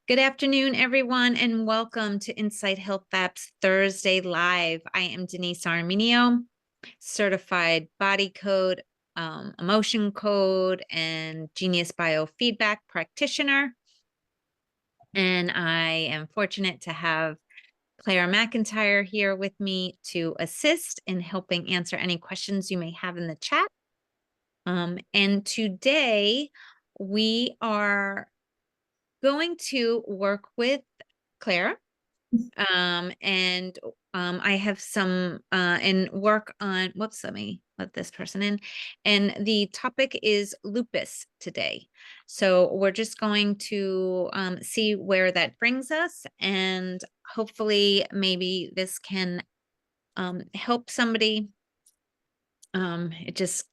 Good afternoon, everyone, and welcome to Insight Health App's Thursday Live. I am Denise Armenio, certified body code, emotion code, and genius biofeedback practitioner. And I am fortunate to have Claire McIntyre here with me to assist in helping answer any questions you may have in the chat. And today we are going to work with Claire. I have some and work on, whoops, let me let this person in. And the topic is lupus today. So we're just going to see where that brings us, and hopefully maybe this can help somebody. It just,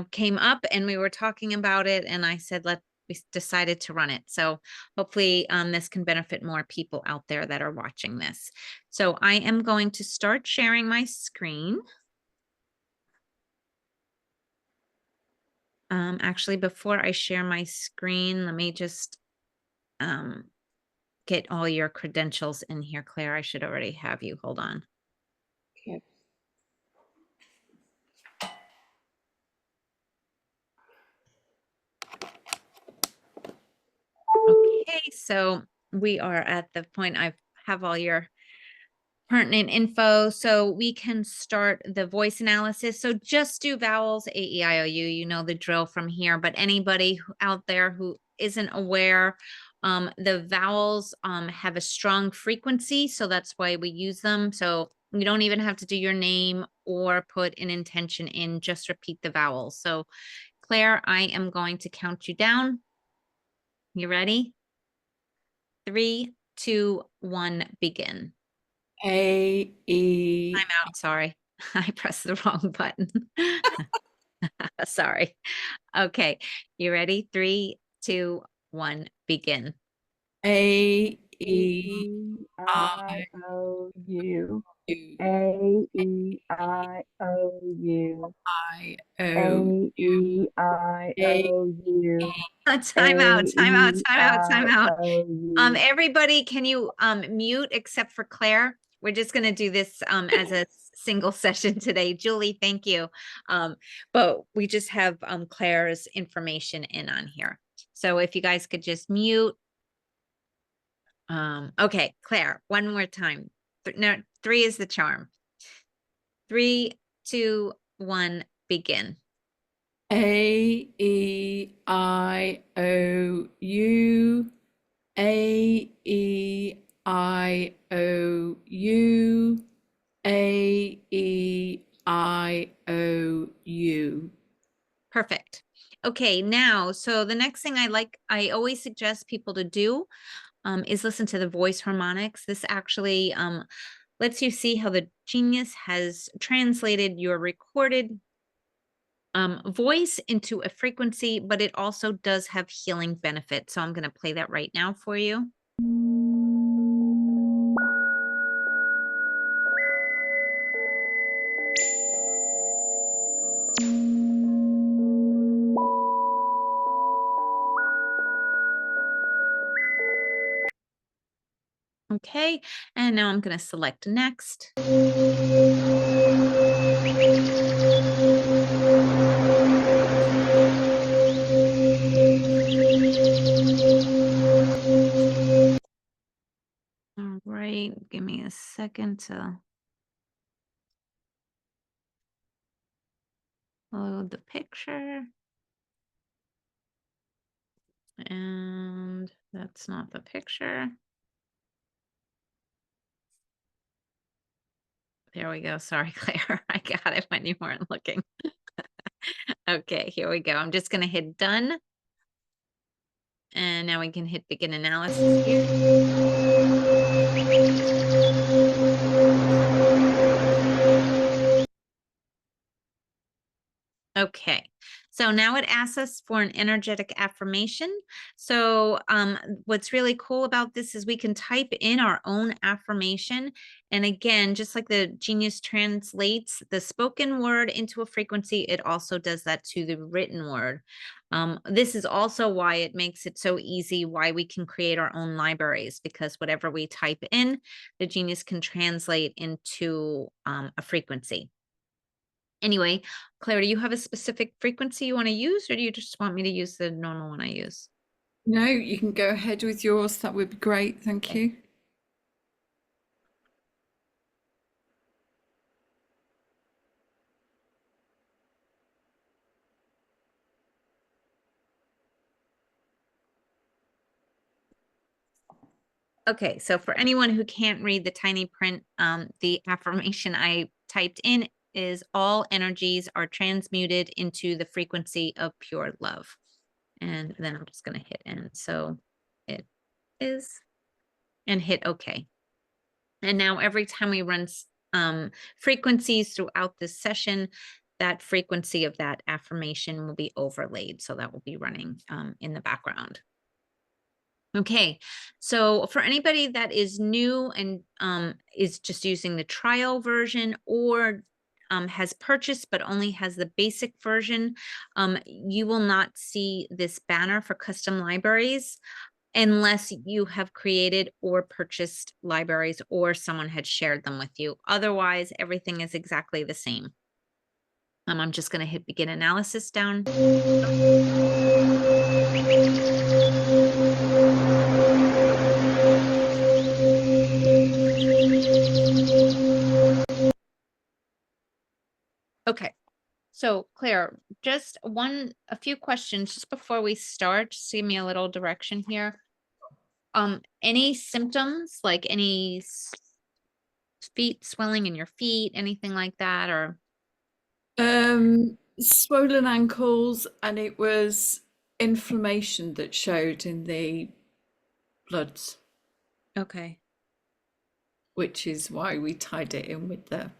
came up and we were talking about it, and I said, we decided to run it. So hopefully this can benefit more people out there that are watching this. So I am going to start sharing my screen. Actually, before I share my screen, let me just get all your credentials in here, Claire. I should already have you. Hold on. Okay. Okay, so we are at the point I have all your pertinent info, so we can start the voice analysis. So just do vowels, A, E, I, O, U. You know the drill from here, but anybody out there who isn't aware, the vowels have a strong frequency, so that's why we use them. So you don't even have to do your name or put an intention in, just repeat the vowels. So Claire, I am going to count you down. You ready? 3, 2, 1, begin. A, E. I'm out. Sorry. I pressed the wrong button. Sorry. Okay. You ready? 3, 2, 1, begin. A, E, I I, O U. U, A E I O U. I, O, A E I A, O U. Time out, A time out, E time out, time I out. O U. Everybody, can you mute except for Claire? We're just going to do this as a single session today. Julie, thank you. But we just have Claire's information in on here. So if you guys could just mute. Okay, Claire, one more time. No, 3 is the charm. 3, 2, 1, begin. A, E, I, O, U. A, E, I, O, U. A, E, I, O, U. Perfect. Okay, now, so the next thing I always suggest people to do is listen to the voice harmonics. This actually lets you see how the genius has translated your recorded voice into a frequency, but it also does have healing benefits. So I'm going to play that right now for you. Okay, and now I'm going to select next. All right, give me a second to load the picture. And that's not the picture. There we go. Sorry, Claire. I got it when you weren't looking. Okay, here we go. I'm just going to hit done. And now we can hit begin analysis here. Okay, So now it asks us for an energetic affirmation. So what's really cool about this is we can type in our own affirmation. And again, just like the Genius translates the spoken word into a frequency, it also does that to the written word. This is also why it makes it so easy, why we can create our own libraries, because whatever we type in, the Genius can translate into a frequency. Anyway, Claire, do you have a specific frequency you want to use, or do you just want me to use the normal one I use? No, you can go ahead with yours. That would be great. Thank you. Okay, so for anyone who can't read the tiny print, the affirmation I typed in is all energies are transmuted into the frequency of pure love. And then I'm just going to hit end. So it is, and hit OK. And now every time we run frequencies throughout this session, that frequency of that affirmation will be overlaid. So that will be running in the background. Okay, so for anybody that is new and is just using the trial version, or has purchased but only has the basic version, you will not see this banner for custom libraries unless you have created or purchased libraries or someone had shared them with you. Otherwise, everything is exactly the same. I'm just going to hit begin analysis down. Okay. So Claire, just a few questions just before we start, just give me a little direction here. Any symptoms, like any feet swelling in your feet, anything like that, or? Swollen ankles, and it was inflammation that showed in the bloods, Okay. which is why we tied it in with the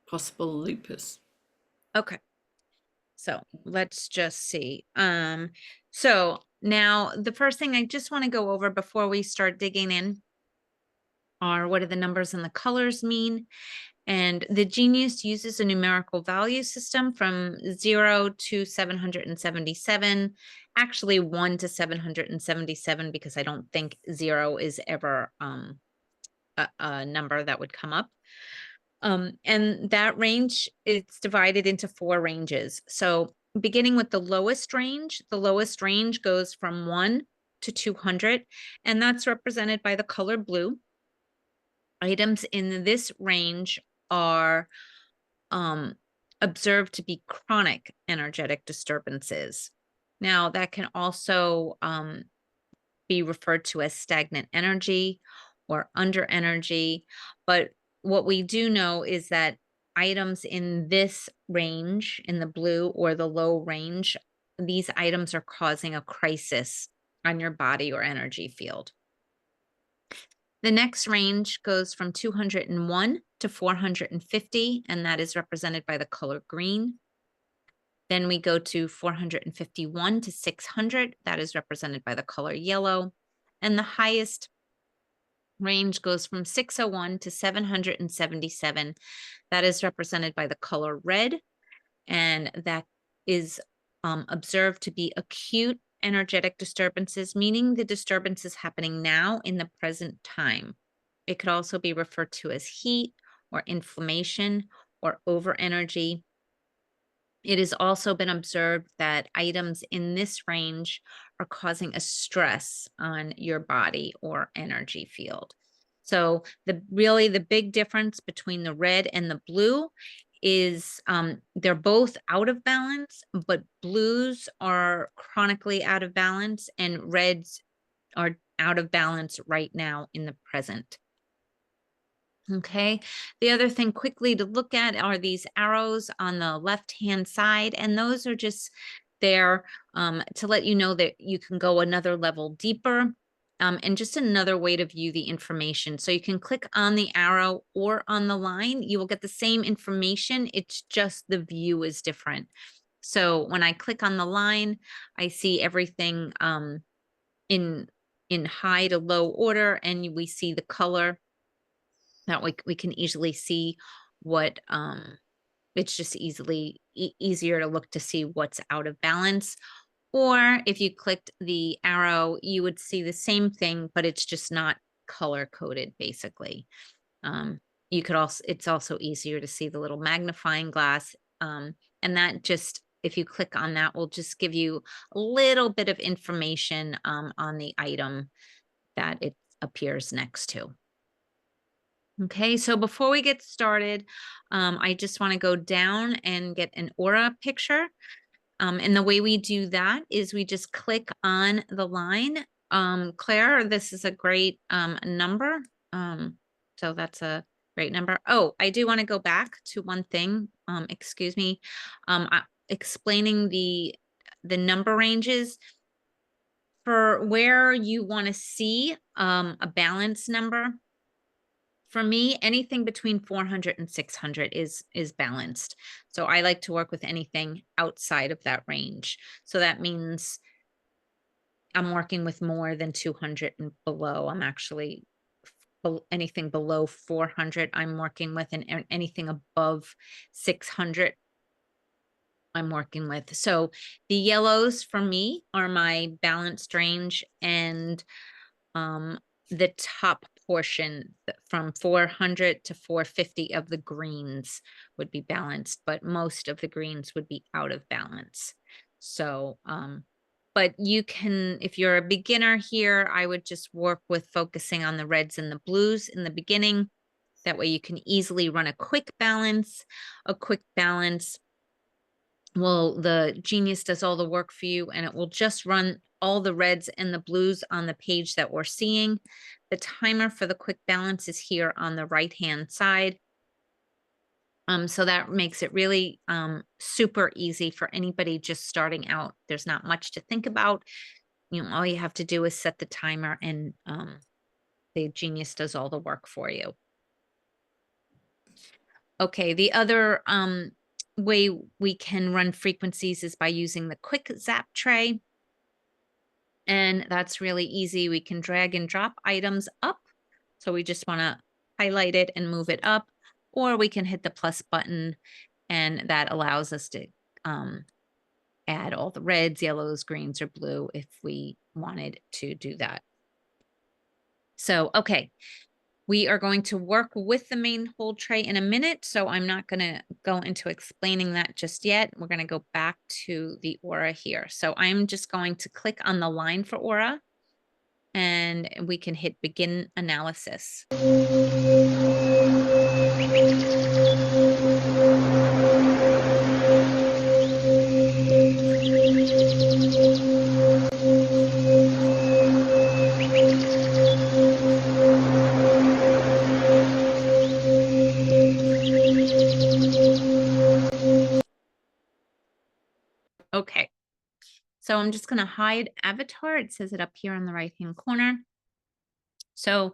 possible lupus. Okay. So let's just see. So now the first thing I just want to go over before we start digging in are what do the numbers and the colors mean? And the Genius uses a numerical value system from 0 to 777, actually 1 to 777, because I don't think 0 is ever a number that would come up. And that range, it's divided into 4 ranges. So beginning with the lowest range goes from 1 to 200, and that's represented by the color blue. Items in this range are observed to be chronic energetic disturbances. Now, that can also be referred to as stagnant energy or under energy. But what we do know is that items in this range, in the blue or the low range, these items are causing a crisis on your body or energy field. The next range goes from 201 to 450, and that is represented by the color green. Then we go to 451 to 600, that is represented by the color yellow. And the highest range goes from 601 to 777, that is represented by the color red. And that is observed to be acute energetic disturbances, meaning the disturbance is happening now in the present time. It could also be referred to as heat or inflammation or over energy. It has also been observed that items in this range are causing a stress on your body or energy field. So really the big difference between the red and the blue is they're both out of balance, but blues are chronically out of balance and reds are out of balance right now in the present. Okay, the other thing quickly to look at are these arrows on the left-hand side, and those are just there to let you know that you can go another level deeper, and just another way to view the information. So you can click on the arrow or on the line, you will get the same information, it's just the view is different. So when I click on the line, I see everything in high to low order, and we see the color. That we can easily see what it's just easier to look to see what's out of balance. Or if you clicked the arrow, you would see the same thing, but it's just not color coded basically. You could also, it's also easier to see the little magnifying glass. And that just, if you click on that, will just give you a little bit of information on the item that it appears next to. Okay, so before we get started, I just want to go down and get an aura picture. And the way we do that is we just click on the line. Claire, this is a great number. So that's a great number. Oh, I do want to go back to one thing. Excuse me. Explaining the number ranges for where you want to see a balance number. For me, anything between 400 and 600 is balanced. So I like to work with anything outside of that range. So that means I'm working with more than 200 and below. I'm actually anything below 400 I'm working with, and anything above 600 I'm working with. So the yellows for me are my balanced range, and the top portion from 400 to 450 of the greens would be balanced, but most of the greens would be out of balance. So, but you can, if you're a beginner here, I would just work with focusing on the reds and the blues in the beginning. That way you can easily run a quick balance. Well, the Genius does all the work for you, and it will just run all the reds and the blues on the page that we're seeing. The timer for the quick balance is here on the right-hand side. So that makes it really super easy for anybody just starting out. There's not much to think about. All you have to do is set the timer, and the Genius does all the work for you. Okay, the other way we can run frequencies is by using the quick zap tray. And that's really easy. We can drag and drop items up. So we just want to highlight it and move it up, or we can hit the plus button, and that allows us to add all the reds, yellows, greens, or blue if we wanted to do that. So, okay. We are going to work with the main hold tray in a minute, so I'm not going to go into explaining that just yet. We're going to go back to the aura here. So I'm just going to click on the line for aura, and we can hit begin analysis. Okay, so I'm just going to hide avatar. It says it up here on the right hand corner. So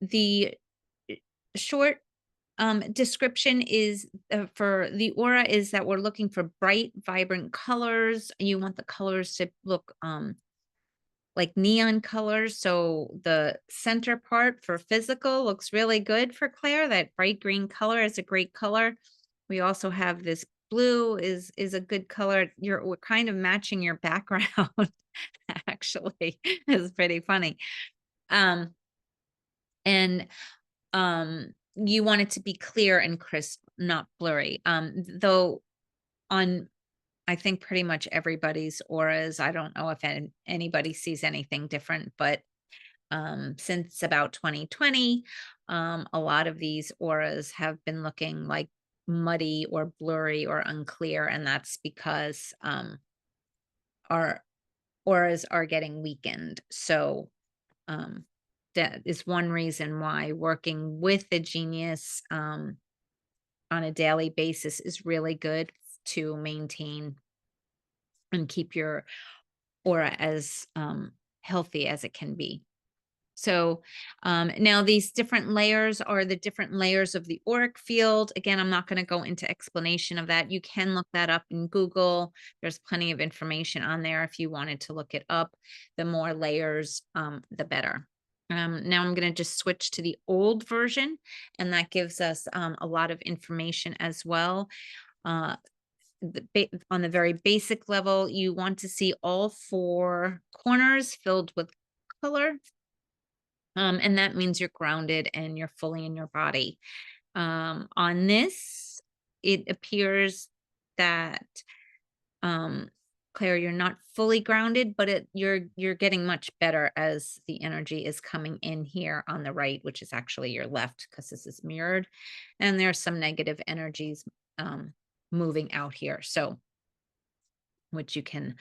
the short description is for the aura is that we're looking for bright, vibrant colors. You want the colors to look like neon colors. So the center part for physical looks really good for Claire. That bright green color is a great color. We also have this blue is a good color. We're kind of matching your background. Actually, it's pretty funny. And you want it to be clear and crisp, not blurry. Though on I think pretty much everybody's auras, I don't know if anybody sees anything different, but since about 2020, a lot of these auras have been looking like muddy or blurry or unclear, and that's because our auras are getting weakened. So that is one reason why working with the Genius on a daily basis is really good to maintain and keep your aura as healthy as it can be. So now these different layers are the different layers of the auric field. Again, I'm not going to go into explanation of that. You can look that up in Google. There's plenty of information on there if you wanted to look it up. The more layers, the better. Now I'm going to just switch to the old version, and that gives us a lot of information as well. On the very basic level, you want to see all 4 corners filled with color. And that means you're grounded and you're fully in your body. On this, it appears that Claire, you're not fully grounded, but you're getting much better as the energy is coming in here on the right, which is actually your left because this is mirrored, and there's some negative energies moving out here. So which you can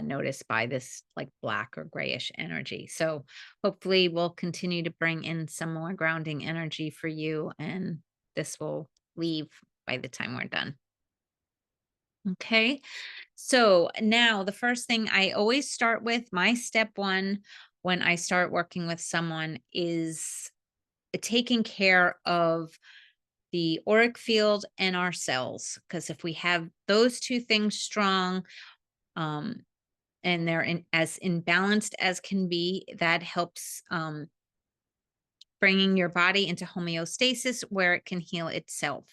notice by this like black or grayish energy. So hopefully we'll continue to bring in some more grounding energy for you, and this will leave by the time we're done. Okay, so now the first thing I always start with, my step 1 when I start working with someone, is taking care of the auric field and our cells. Because if we have those 2 things strong, um, and they're as imbalanced as can be, that helps bringing your body into homeostasis where it can heal itself.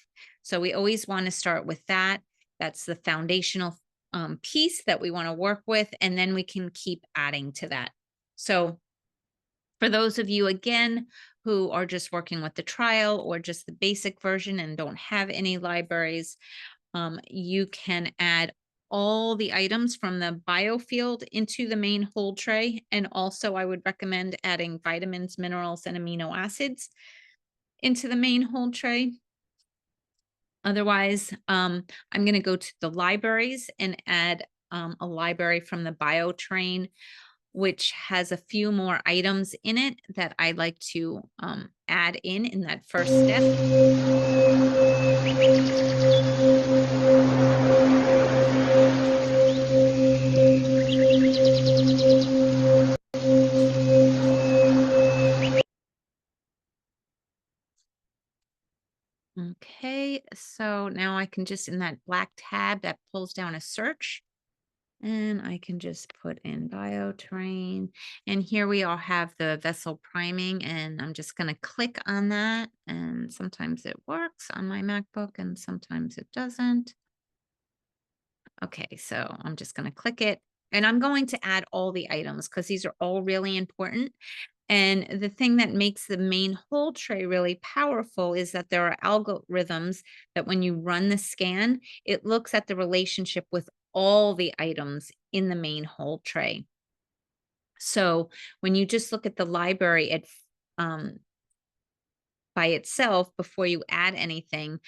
So we always want to start with that. That's the foundational piece that we want to work with, and then we can keep adding to that. So for those of you, again, who are just working with the trial or just the basic version and don't have any libraries, you can add all the items from the biofield into the main hold tray. And also I would recommend adding vitamins, minerals, and amino acids into the main hold tray. Otherwise, I'm going to go to the libraries and add a library from the bio train, which has a few more items in it that I like to add in that first step. Okay, so now I can just, in that black tab that pulls down a search, and I can just put in bioterrain. And here we all have the vessel priming, and I'm just going to click on that. And sometimes it works on my MacBook and sometimes it doesn't. Okay, so I'm just going to click it, and I'm going to add all the items because these are all really important. And the thing that makes the main hold tray really powerful is that there are algorithms that when you run the scan, it looks at the relationship with all the items in the main hold tray. So when you just look at the library by itself before you add anything,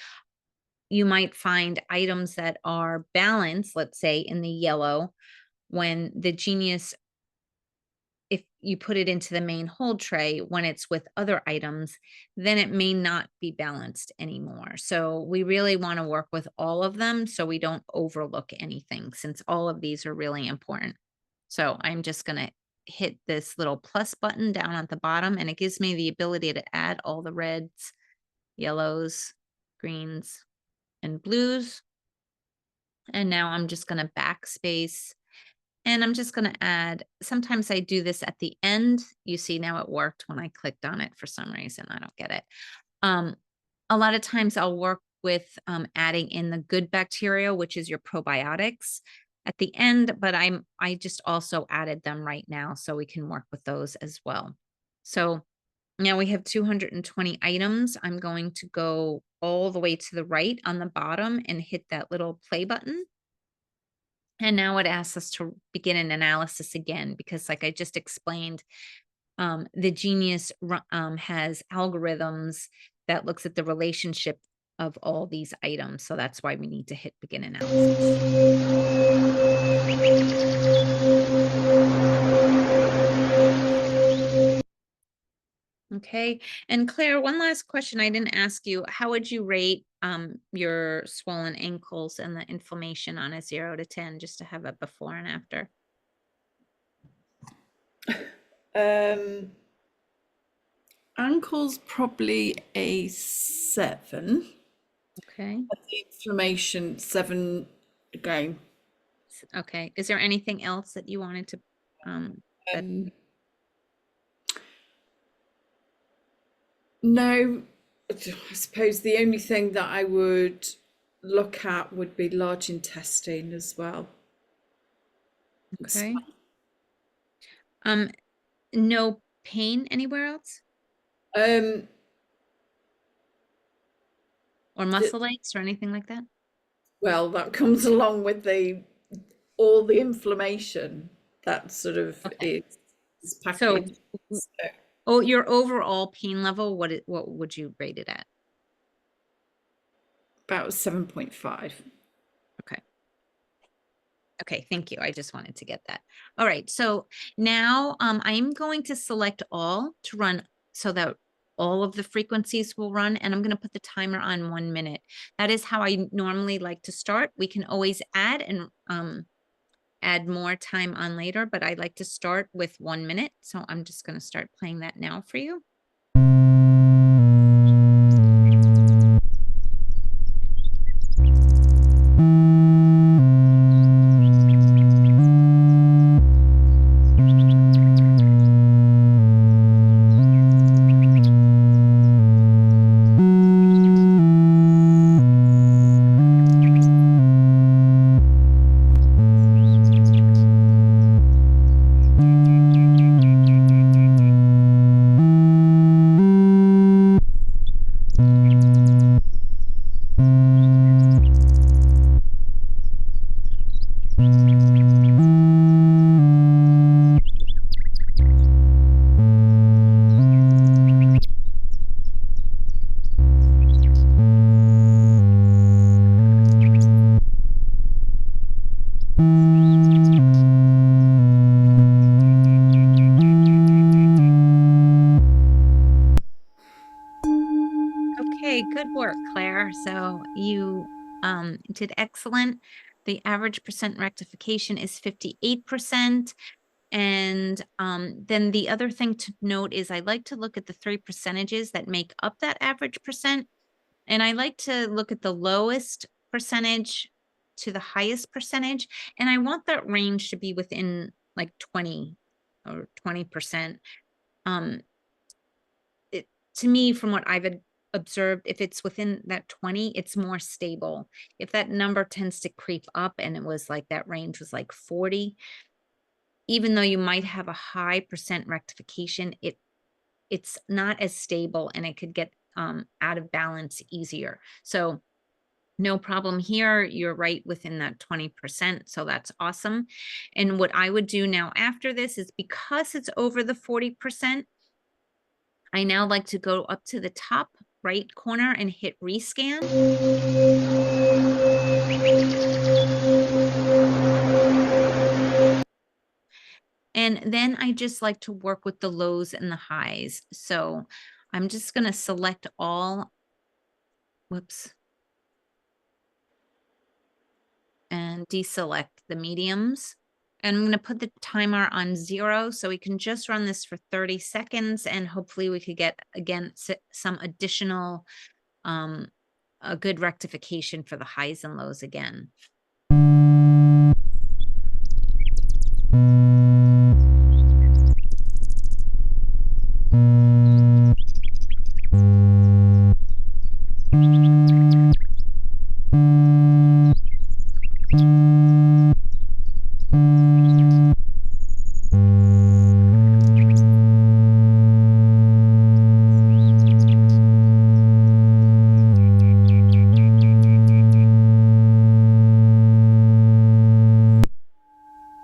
you might find items that are balanced, let's say in the yellow, when the genius, if you put it into the main hold tray when it's with other items, then it may not be balanced anymore. So we really want to work with all of them so we don't overlook anything, since all of these are really important. So I'm just going to hit this little plus button down at the bottom, and it gives me the ability to add all the reds, yellows, greens, and blues. And now I'm just going to backspace, and I'm just going to add, sometimes I do this at the end. You see now it worked when I clicked on it for some reason. I don't get it. A lot of times I'll work with adding in the good bacteria, which is your probiotics, at the end, but I just also added them right now so we can work with those as well. So now we have 220 items. I'm going to go all the way to the right on the bottom and hit that little play button. And now it asks us to begin an analysis again, because like I just explained, the Genius has algorithms that looks at the relationship of all these items. So that's why we need to hit begin analysis. Okay. And Claire, one last question I didn't ask you. How would you rate your swollen ankles and the inflammation on a 0 to 10, just to have a before and after? Ankle's probably a 7. Okay. The inflammation 7 again. Okay. Is there anything else that you wanted to that Um, no, I suppose the only thing that I would look at would be large intestine as well. okay? Um, no pain anywhere else Um, or th- muscle aches or anything like that? well, that comes along with the all the inflammation that sort of Okay. is So, packaged. So oh, your overall pain level, what would you rate it at? about 7.5. Okay. Okay, thank you. I just wanted to get that. All right. So now I'm going to select all to run so that all of the frequencies will run, and I'm going to put the timer on 1 minute. That is how I normally like to start. We can always add and add more time on later, but I like to start with 1 minute. So I'm just going to start playing that now for you. Okay, good work, Claire. So you did excellent. The average percent rectification is 58%. And then the other thing to note is I like to look at the 3 percentages that make up that average percent. And I like to look at the lowest percentage to the highest percentage. And I want that range to be within like 20 or 20%. Um, it, to me, from what I've observed, if it's within that 20, it's more stable. If that number tends to creep up and it was like that range was like 40, even though you might have a high percent rectification, it's not as stable and it could get out of balance easier. So no problem here. You're right within that 20%. So that's awesome. And what I would do now after this is because it's over the 40%, I now like to go up to the top right corner and hit rescan. And then I just like to work with the lows and the highs. So I'm just going to select all, whoops, and deselect the mediums. And I'm going to put the timer on 0 so we can just run this for 30 seconds and hopefully we could get again some additional a good rectification for the highs and lows again.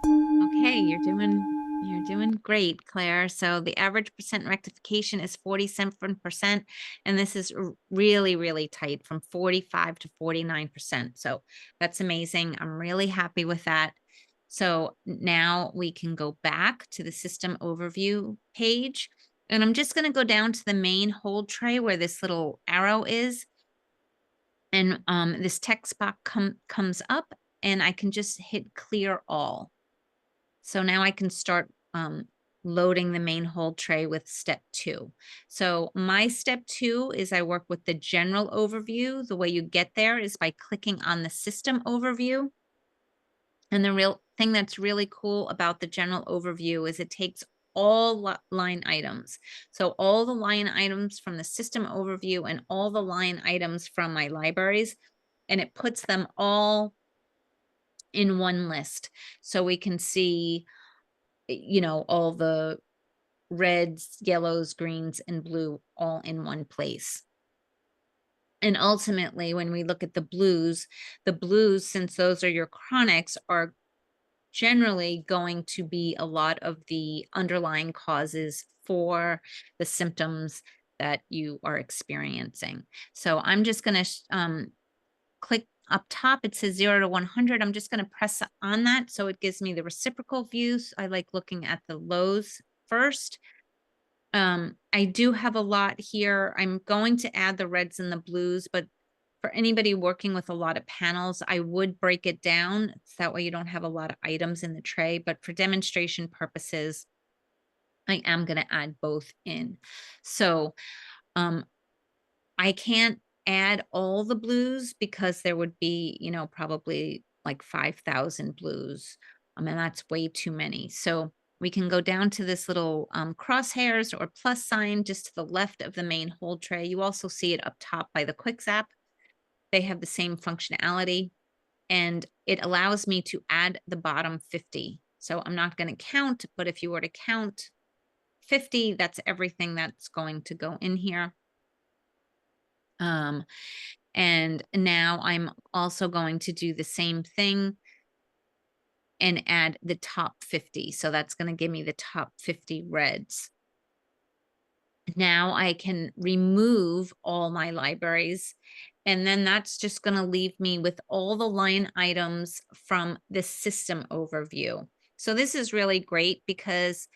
Okay, you're doing great, Claire. So the average percent rectification is 47%, and this is really, really tight from 45 to 49%. So that's amazing. I'm really happy with that. So now we can go back to the system overview page, and I'm just going to go down to the main hold tray where this little arrow is, and this text box comes up, and I can just hit clear all. So now I can start loading the main hold tray with step 2. So my step 2 is I work with the general overview. The way you get there is by clicking on the system overview. And the real thing that's really cool about the general overview is it takes all line items. So all the line items from the system overview and all the line items from my libraries, and it puts them all in one list. So we can see, all the reds, yellows, greens, and blue all in one place. And ultimately, when we look at the blues, since those are your chronics, are generally going to be a lot of the underlying causes for the symptoms that you are experiencing. So I'm just going to click up top. It says 0 to 100. I'm just going to press on that. So it gives me the reciprocal views. I like looking at the lows first. I do have a lot here. I'm going to add the reds and the blues, but for anybody working with a lot of panels, I would break it down. So that way you don't have a lot of items in the tray, but for demonstration purposes, I am going to add both in. So, I can't add all the blues because there would be, probably like 5,000 blues. And that's way too many. So we can go down to this little crosshairs or plus sign just to the left of the main hold tray. You also see it up top by the Quick Zap. They have the same functionality, and it allows me to add the bottom 50. So I'm not going to count, but if you were to count 50, that's everything that's going to go in here. And now I'm also going to do the same thing and add the top 50. So that's going to give me the top 50 reds. Now I can remove all my libraries, and then that's just going to leave me with all the line items from the system overview. So this is really great because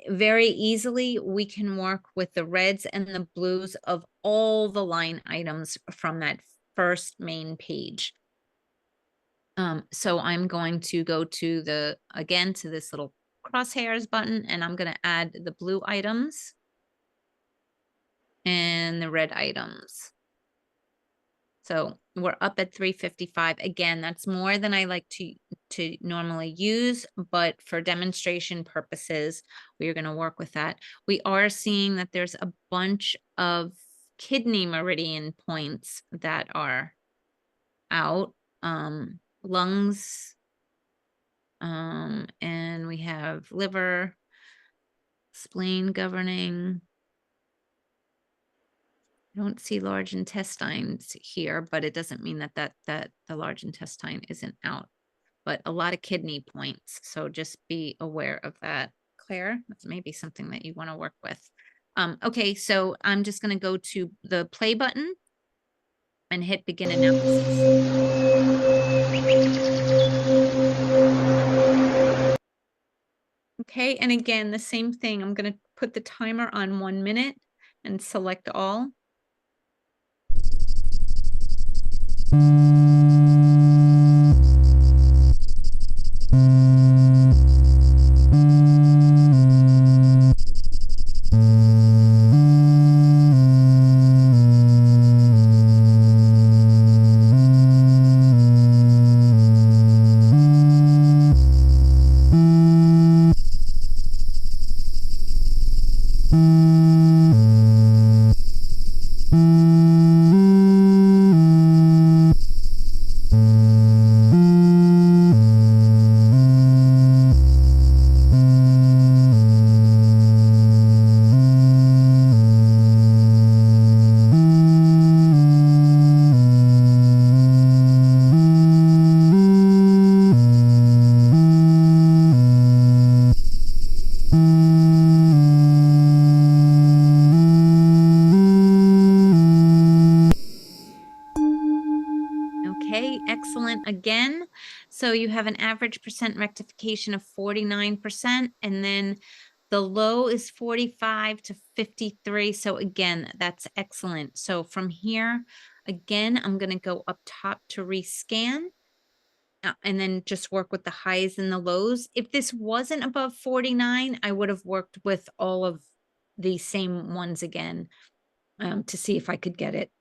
very easily we can work with the reds and the blues of all the line items from that first main page. So I'm going to go to to this little crosshairs button, and I'm going to add the blue items and the red items. So we're up at 355. Again, that's more than I like to normally use, but for demonstration purposes, we are going to work with that. We are seeing that there's a bunch of kidney meridian points that are out, lungs, and we have liver, spleen governing. I don't see large intestines here, but it doesn't mean that the large intestine isn't out. But a lot of kidney points, so just be aware of that. Claire, that's maybe something that you want to work with. Okay, so I'm just going to go to the play button and hit begin analysis. Okay, and again, the same thing. I'm going to put the timer on 1 minute and select all. Okay, excellent again. So you have an average percent rectification of 49%, and then the low is 45 to 53. So again, that's excellent. So from here, again, I'm going to go up top to rescan. and then just work with the highs and the lows. If this wasn't above 49, I would have worked with all of the same ones again, to see if I could get it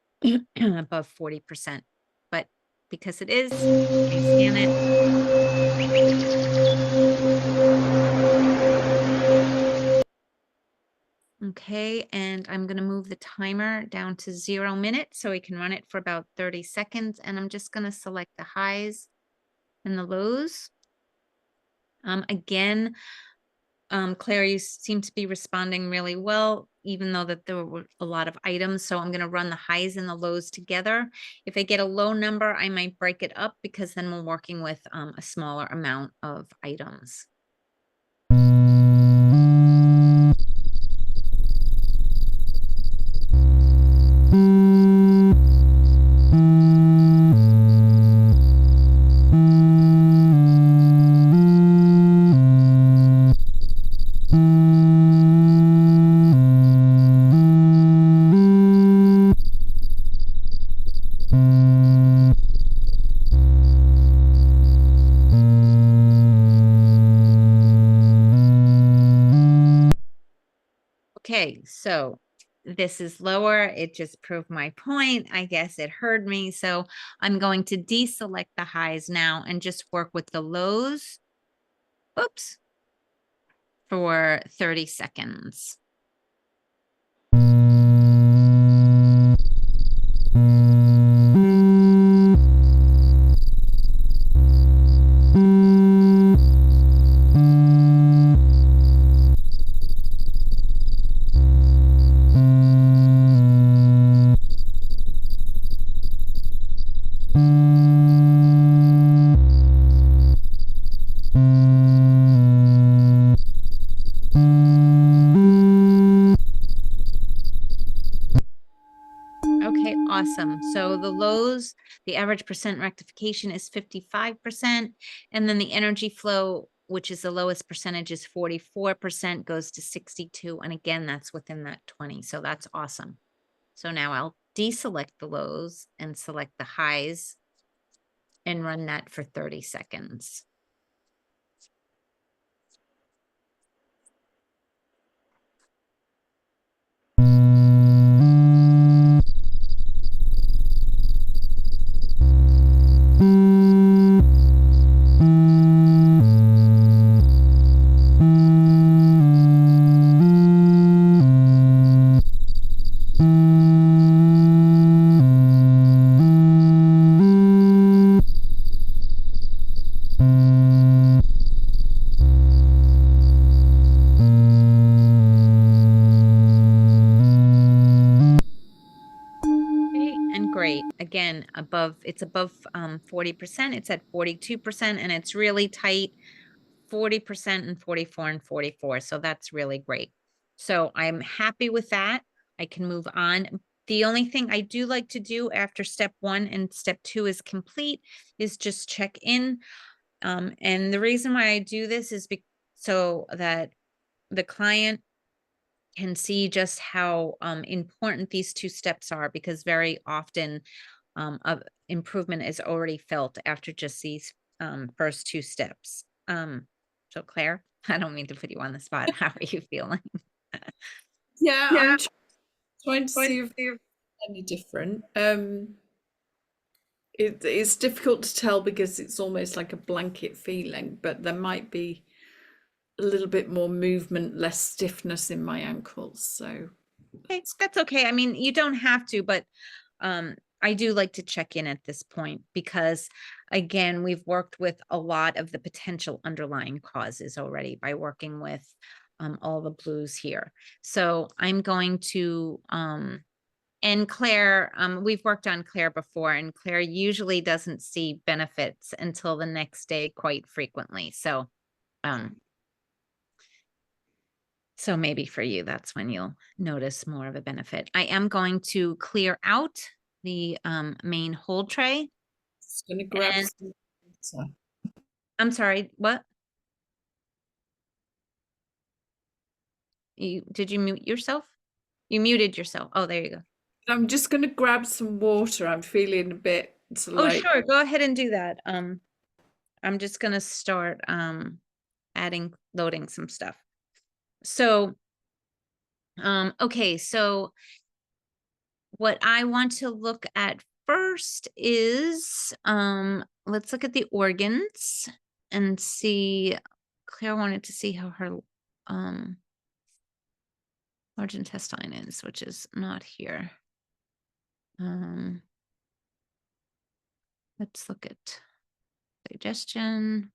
above 40%. But because it is, I scan it. Okay, and I'm going to move the timer down to 0 minutes so we can run it for about 30 seconds. And I'm just going to select the highs and the lows. Again, Claire, you seem to be responding really well, even though that there were a lot of items. So I'm going to run the highs and the lows together. If I get a low number, I might break it up because then we're working with a smaller amount of items. Okay, so this is lower. It just proved my point. I guess it heard me. So I'm going to deselect the highs now and just work with the lows. Oops. For 30 seconds. Okay, awesome. So the lows, the average percent rectification is 55%. And then the energy flow, which is the lowest percentage, is 44%, goes to 62. And again, that's within that 20. So that's awesome. So now I'll deselect the lows and select the highs and run that for 30 seconds. And great. Again, it's above 40%. It's at 42%, and it's really tight, 40% and 44 and 44. So that's really great. So I'm happy with that. I can move on. The only thing I do like to do after step 1 and step 2 is complete is just check in. And the reason why I do this is so that the client can see just how important these 2 steps are, because very often improvement is already felt after just these first 2 steps. So Claire, I don't mean to put you on the spot. How are you feeling? Yeah, Yeah. I'm trying to see if it's any different. It's difficult to tell because it's almost like a blanket feeling, but there might be a little bit more movement, less stiffness in my ankles. So Okay, that's okay. I mean, you don't have to, but I do like to check in at this point because, again, we've worked with a lot of the potential underlying causes already by working with all the blues here. So I'm going to, and Claire, we've worked on Claire before, and Claire usually doesn't see benefits until the next day quite frequently. So, so maybe for you, that's when you'll notice more of a benefit. I am going to clear out the main hold tray. just going to grab And some water. I'm sorry, what? Did you mute yourself? You muted yourself. Oh, there you go. I'm just going to grab some water. I'm feeling a bit Oh, like sure. Go ahead and do that. I'm just going to start loading some stuff. So, okay, so what I want to look at first is let's look at the organs and see. Claire wanted to see how her large intestine is, which is not here. Let's look at digestion.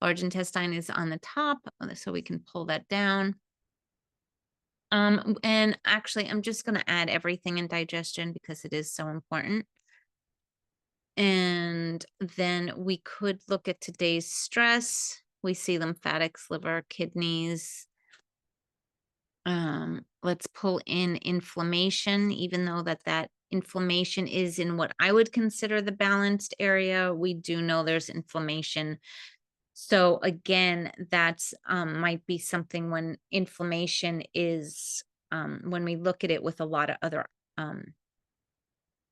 Large intestine is on the top, so we can pull that down. And actually, I'm just going to add everything in digestion because it is so important. And then we could look at today's stress. We see lymphatics, liver, kidneys. Let's pull in inflammation, even though that inflammation is in what I would consider the balanced area. We do know there's inflammation. So again, that's might be something when inflammation is when we look at it with a lot of other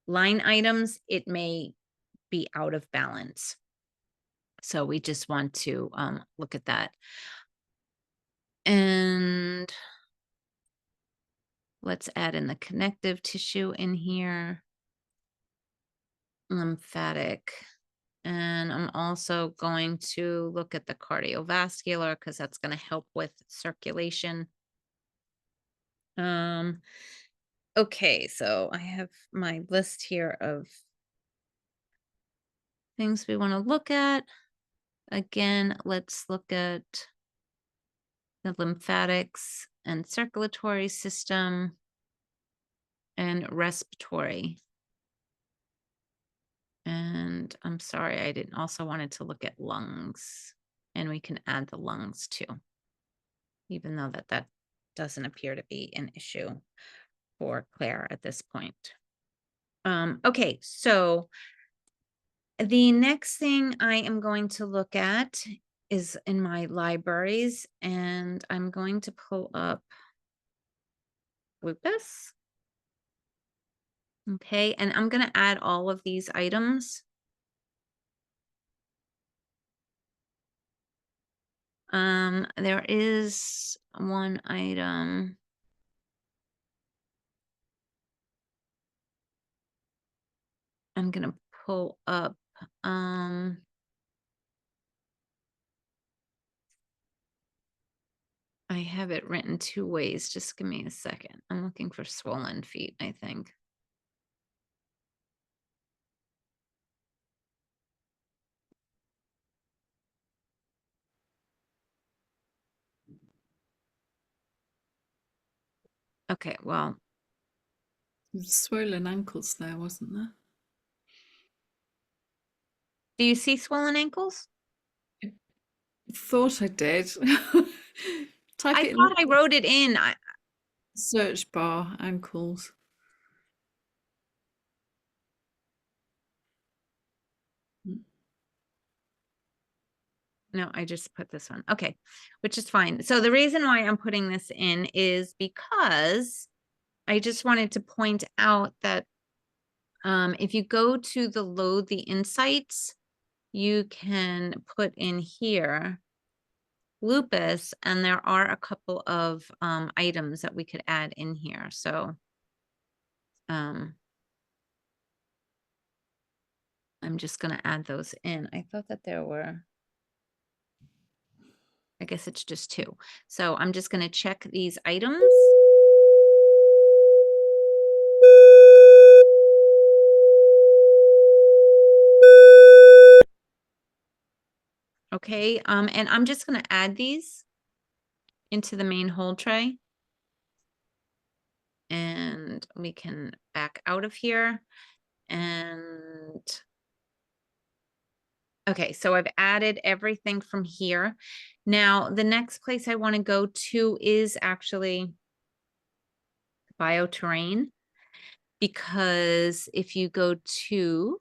line items, it may be out of balance. So we just want to look at that. And let's add in the connective tissue in here. Lymphatic. And I'm also going to look at the cardiovascular because that's going to help with circulation. Okay, so I have my list here of things we want to look at. Again, let's look at the lymphatics and circulatory system and respiratory. And I'm sorry, I didn't also wanted to look at lungs, and we can add the lungs too, even though that doesn't appear to be an issue for Claire at this point. Okay, so the next thing I am going to look at is in my libraries, and I'm going to pull up lupus. Okay, and I'm going to add all of these items. There is one item. I'm going to pull up. I have it written two ways. Just give me a second. I'm looking for swollen feet, I think. Okay, well. Swollen ankles there, wasn't there? Do you see swollen ankles? Thought I did. Type I it in thought I wrote it in. search bar, ankles. No, I just put this one. Okay, which is fine. So the reason why I'm putting this in is because I just wanted to point out that if you go to the load the insights, you can put in here lupus, and there are a couple of items that we could add in here. So I'm just going to add those in. I thought that there were, I guess it's just two. So I'm just going to check these items. Okay, and I'm just going to add these into the main hold tray. And we can back out of here. And okay, so I've added everything from here. Now, the next place I want to go to is actually bioterrain, because if you go to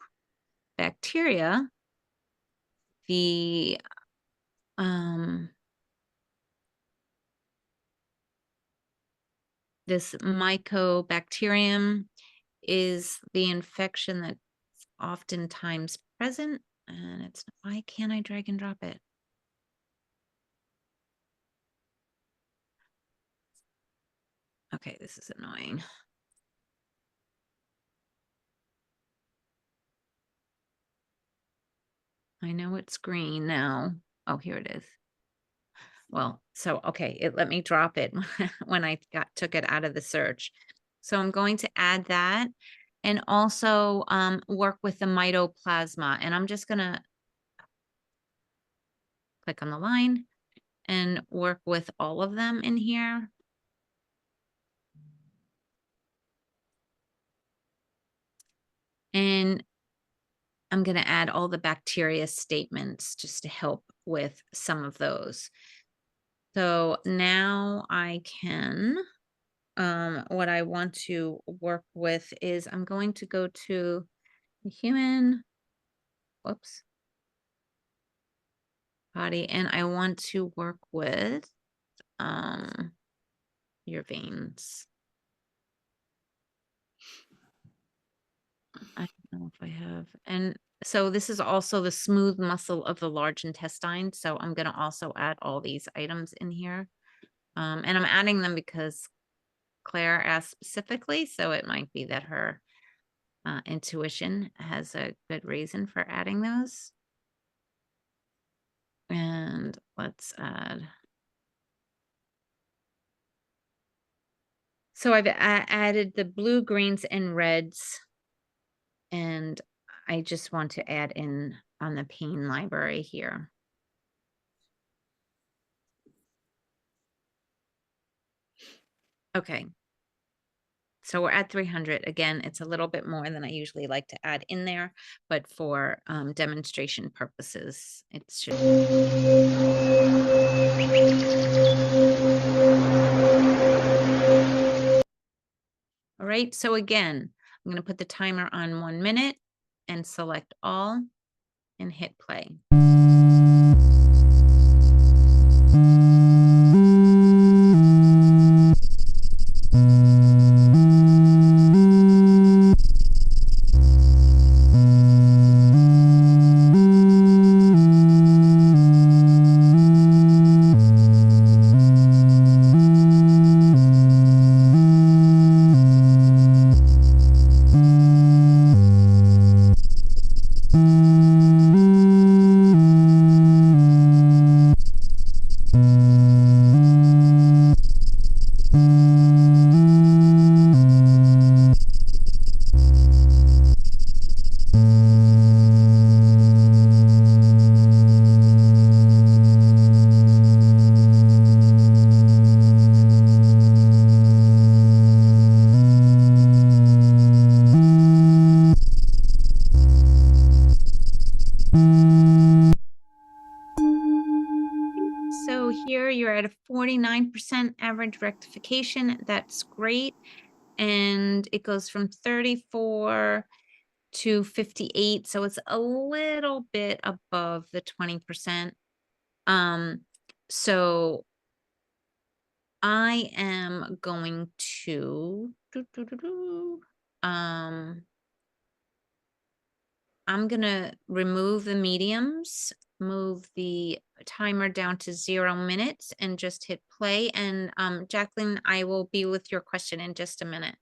bacteria, the this mycobacterium is the infection that's oftentimes present And it's, why can't I drag and drop it? Okay, this is annoying. I know it's green now. Oh, here it is. Well, so, okay, it let me drop it when I took it out of the search. So I'm going to add that and also work with the mytoplasma. And I'm just gonna click on the line and work with all of them in here. And I'm going to add all the bacteria statements just to help with some of those. So now I can, what I want to work with is I'm going to go to the human, whoops, body, and I want to work with your veins. I don't know if I have, and so this is also the smooth muscle of the large intestine. So I'm going to also add all these items in here. And I'm adding them because Claire asked specifically, so it might be that her intuition has a good reason for adding those. And let's add. So I've added the blue, greens, and reds. And I just want to add in on the pain library here. Okay. So we're at 300. Again, it's a little bit more than I usually like to add in there, but for demonstration purposes, it should. All right, so again, I'm going to put the timer on 1 minute and select all and hit play. So here you're at a 49% average rectification. That's great. And it goes from 34 to 58. So it's a little bit above the 20%. So I am going to, I'm going to remove the mediums, move the timer down to 0 minutes and just hit play. And Jacqueline, I will be with your question in just a minute.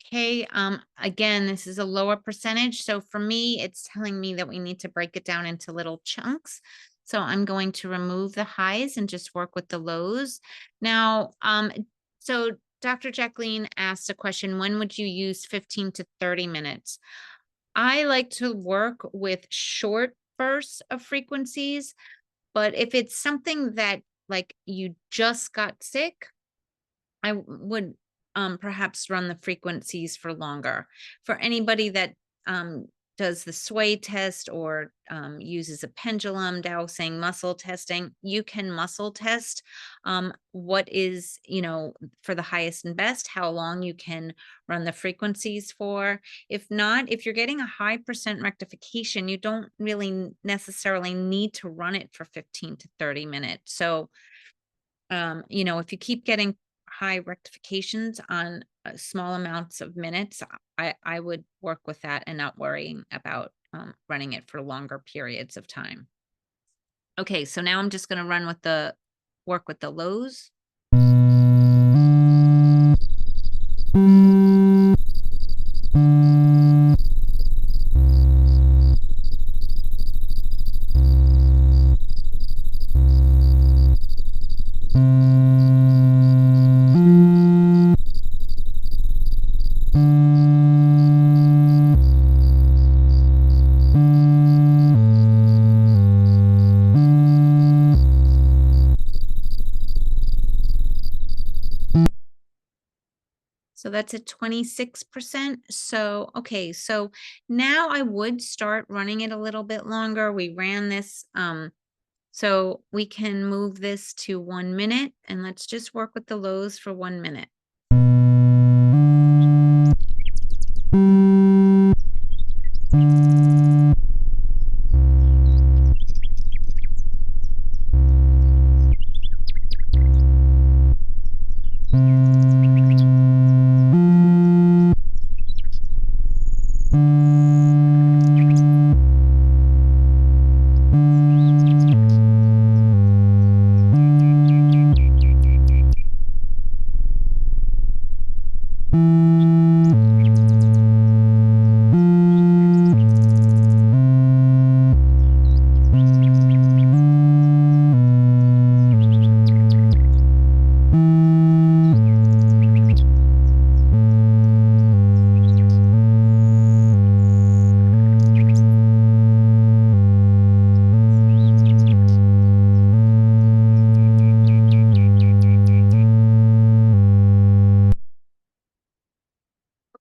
Okay, again, this is a lower percentage. So for me, it's telling me that we need to break it down into little chunks. So I'm going to remove the highs and just work with the lows. Now, so Dr. Jacqueline asked a question, when would you use 15 to 30 minutes? I like to work with short bursts of frequencies, but if it's something that like you just got sick, I would perhaps run the frequencies for longer. For anybody that does the sway test or uses a pendulum, dowsing, muscle testing. You can muscle test what is, for the highest and best, how long you can run the frequencies for. If not, if you're getting a high percent rectification, you don't really necessarily need to run it for 15 to 30 minutes. So, if you keep getting high rectifications on small amounts of minutes, I would work with that and not worrying about running it for longer periods of time. Okay, so now I'm just going to work with the lows. So that's at 26%. So, okay, so now I would start running it a little bit longer. We ran this, so we can move this to 1 minute, and let's just work with the lows for 1 minute.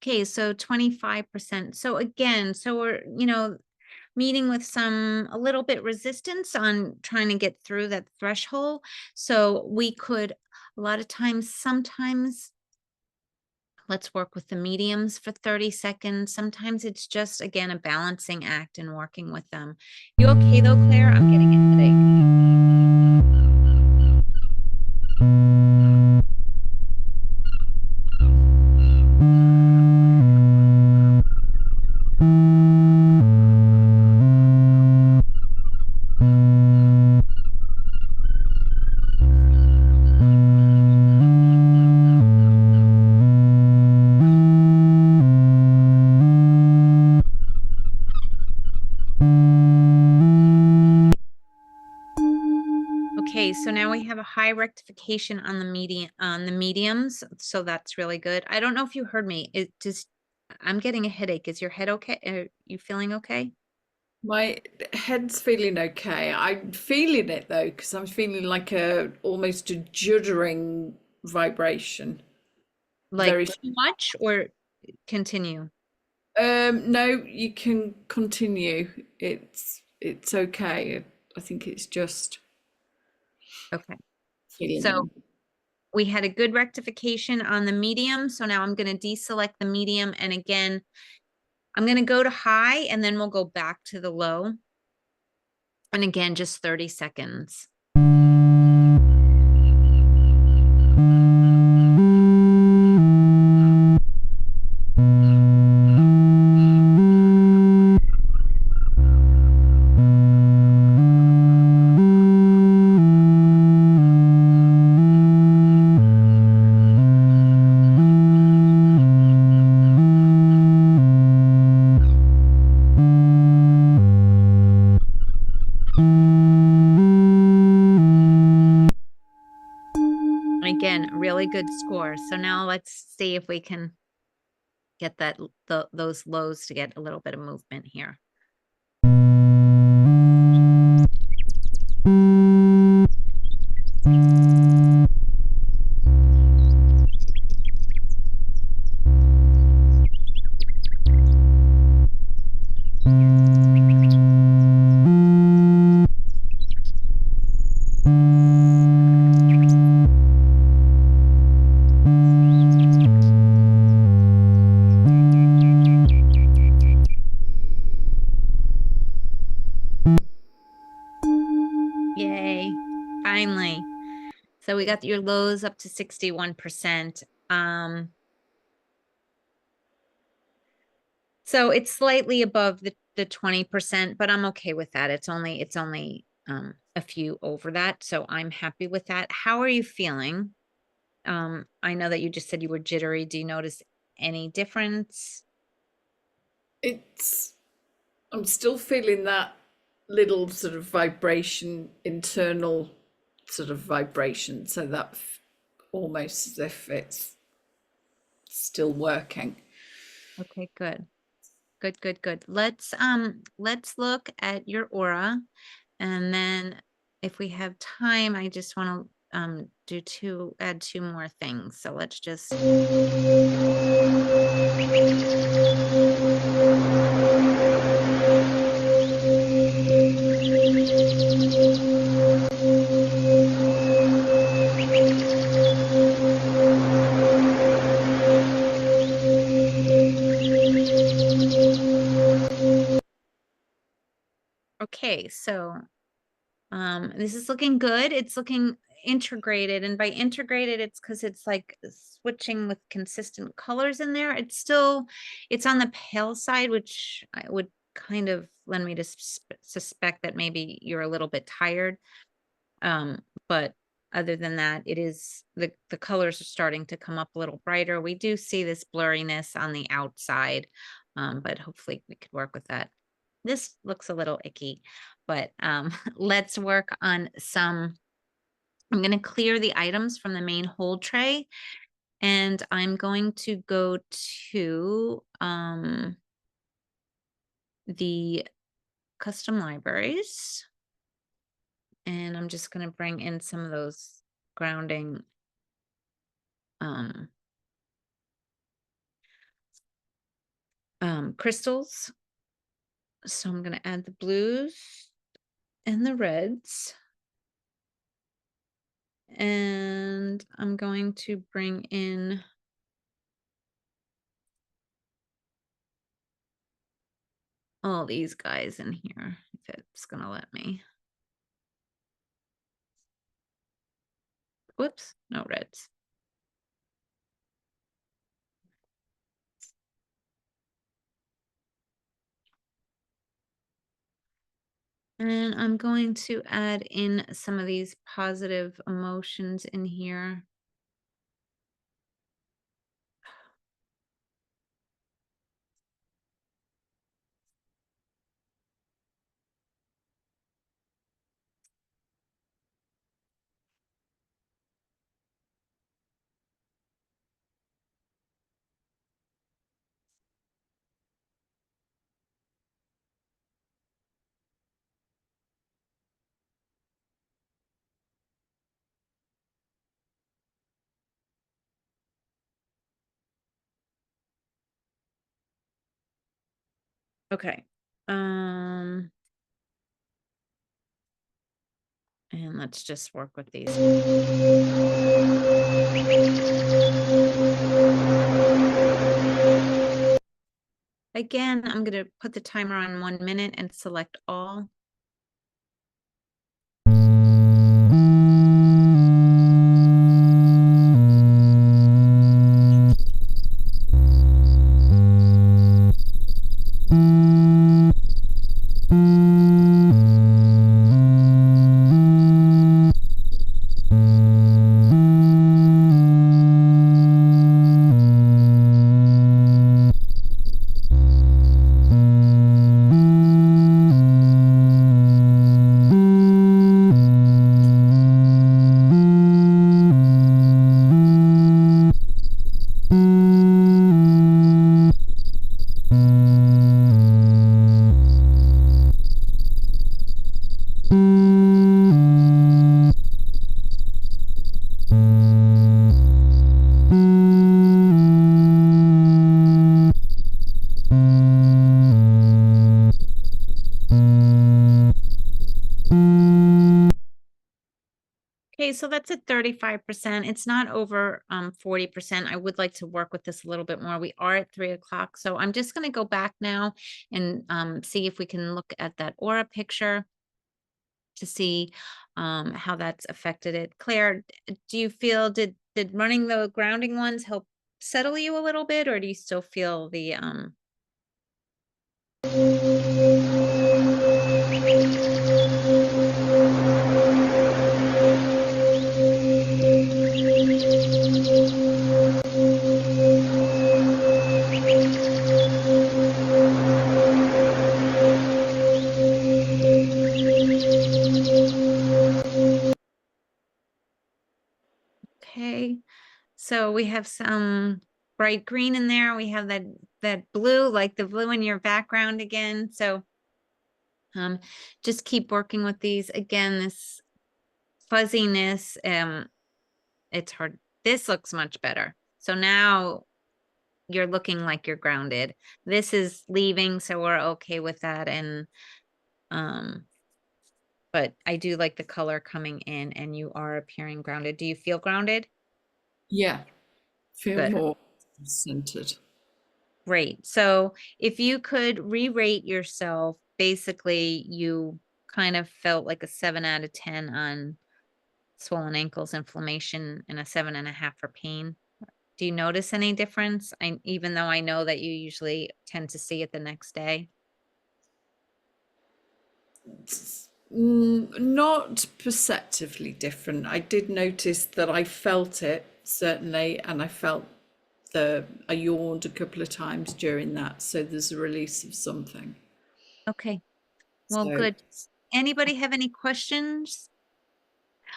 Okay, so 25%. So again, so we're, meeting with a little bit resistance on trying to get through that threshold. So we could, a lot of times, sometimes let's work with the mediums for 30 seconds. Sometimes it's just, again, a balancing act and working with them. You okay though, Claire? I'm getting a headache. Okay, so now we have a high rectification on the mediums, so that's really good. I don't know if you heard me. I'm getting a headache. Is your head okay? Are you feeling okay? My head's feeling okay. I'm feeling it though, because I'm feeling like almost a juddering vibration. Like Very. too much or continue? No, you can continue. It's okay. I think it's just Okay. So feeling. we had a good rectification on the medium. So now I'm going to deselect the medium. And again, I'm going to go to high and then we'll go back to the low. And again, just 30 seconds. Again, really good score. So now let's see if we can get those lows to get a little bit of movement here. So we got your lows up to 61%. So it's slightly above the 20%, but I'm okay with that. It's only a few over that. So I'm happy with that. How are you feeling? I know that you just said you were jittery. Do you notice any difference? I'm still feeling that little sort of vibration, internal sort of vibration. So that almost as if it's still working. Okay, good. Good, good, good. Let's look at your aura, and then if we have time, I just want to add two more things. So let's just okay, so this is looking good. It's looking integrated, and by integrated, it's because it's like switching with consistent colors in there. It's on the pale side, which I would kind of lend me to suspect that maybe you're a little bit tired. But other than that, it is the colors are starting to come up a little brighter. We do see this blurriness on the outside, but hopefully we could work with that. This looks a little icky, but let's work on some. I'm going to clear the items from the main hold tray, and I'm going to go to the custom libraries, and I'm just going to bring in some of those grounding crystals. So I'm going to add the blues and the reds. And I'm going to bring in all these guys in here, if it's going to let me. Whoops, no reds. And I'm going to add in some of these positive emotions in here. Okay. And let's just work with these. Again, I'm going to put the timer on 1 minute and select all. Okay, so that's at 35%. It's not over 40%. I would like to work with this a little bit more. We are at 3 o'clock. So I'm just going to go back now and see if we can look at that aura picture to see how that's affected it. Claire, do you feel, did running the grounding ones help settle you a little bit, or do you still feel the okay? So we have some bright green in there. We have that blue, like the blue in your background again. So just keep working with these. Again, this fuzziness, it's hard. This looks much better. So now you're looking like you're grounded. This is leaving, so we're okay with that. And but I do like the color coming in, and you are appearing grounded. Do you feel grounded? Yeah, feel Good. more centered. Great. So if you could re-rate yourself, basically you kind of felt like a 7 out of 10 on swollen ankles, inflammation, and a 7.5 for pain. Do you notice any difference? Even though I know that you usually tend to see it the next day. Not perceptively different. I did notice that I felt it, certainly, and I felt I yawned a couple of times during that, so there's a release of something. Okay. Well, So good. Anybody have any questions?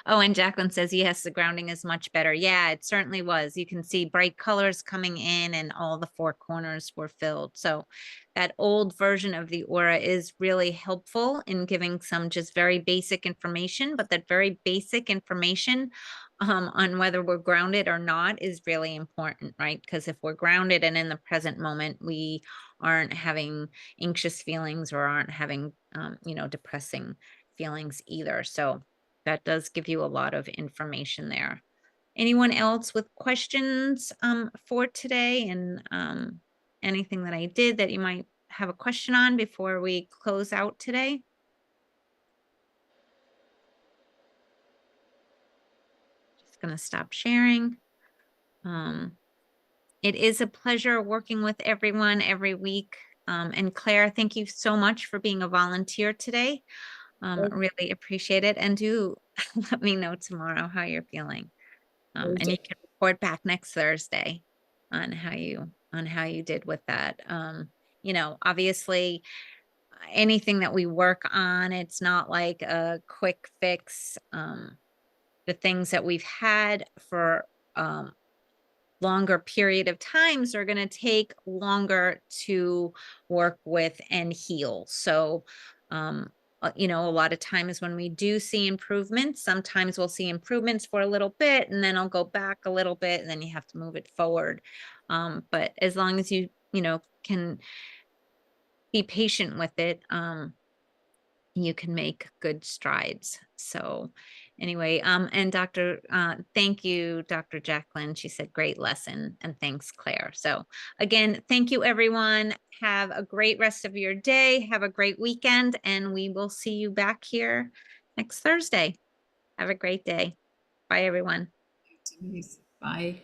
Oh, and Jacqueline says, yes, the grounding is much better. Yeah, it certainly was. You can see bright colors coming in and all the four corners were filled. So that old version of the aura is really helpful in giving some just very basic information, but that very basic information on whether we're grounded or not is really important, right? Because if we're grounded and in the present moment, we aren't having anxious feelings or aren't having, depressing feelings either. So that does give you a lot of information there. Anyone else with questions for today, and anything that I did that you might have a question on before we close out today? Just going to stop sharing. It is a pleasure working with everyone every week. And Claire, thank you so much for being a volunteer today. Really appreciate it. And do let me know tomorrow how you're feeling. And you can report back next Thursday on how you did with that. Obviously anything that we work on, it's not like a quick fix. The things that we've had for longer period of times are going to take longer to work with and heal. So, a lot of times when we do see improvements, sometimes we'll see improvements for a little bit and then I'll go back a little bit and then you have to move it forward. But as long as you can be patient with it, you can make good strides. So anyway, and thank you, Dr. Jacqueline. She said, great lesson. And thanks, Claire. So again, thank you, everyone. Have a great rest of your day. Have a great weekend, and we will see you back here next Thursday. Have a great day. Bye, everyone. Denise, bye.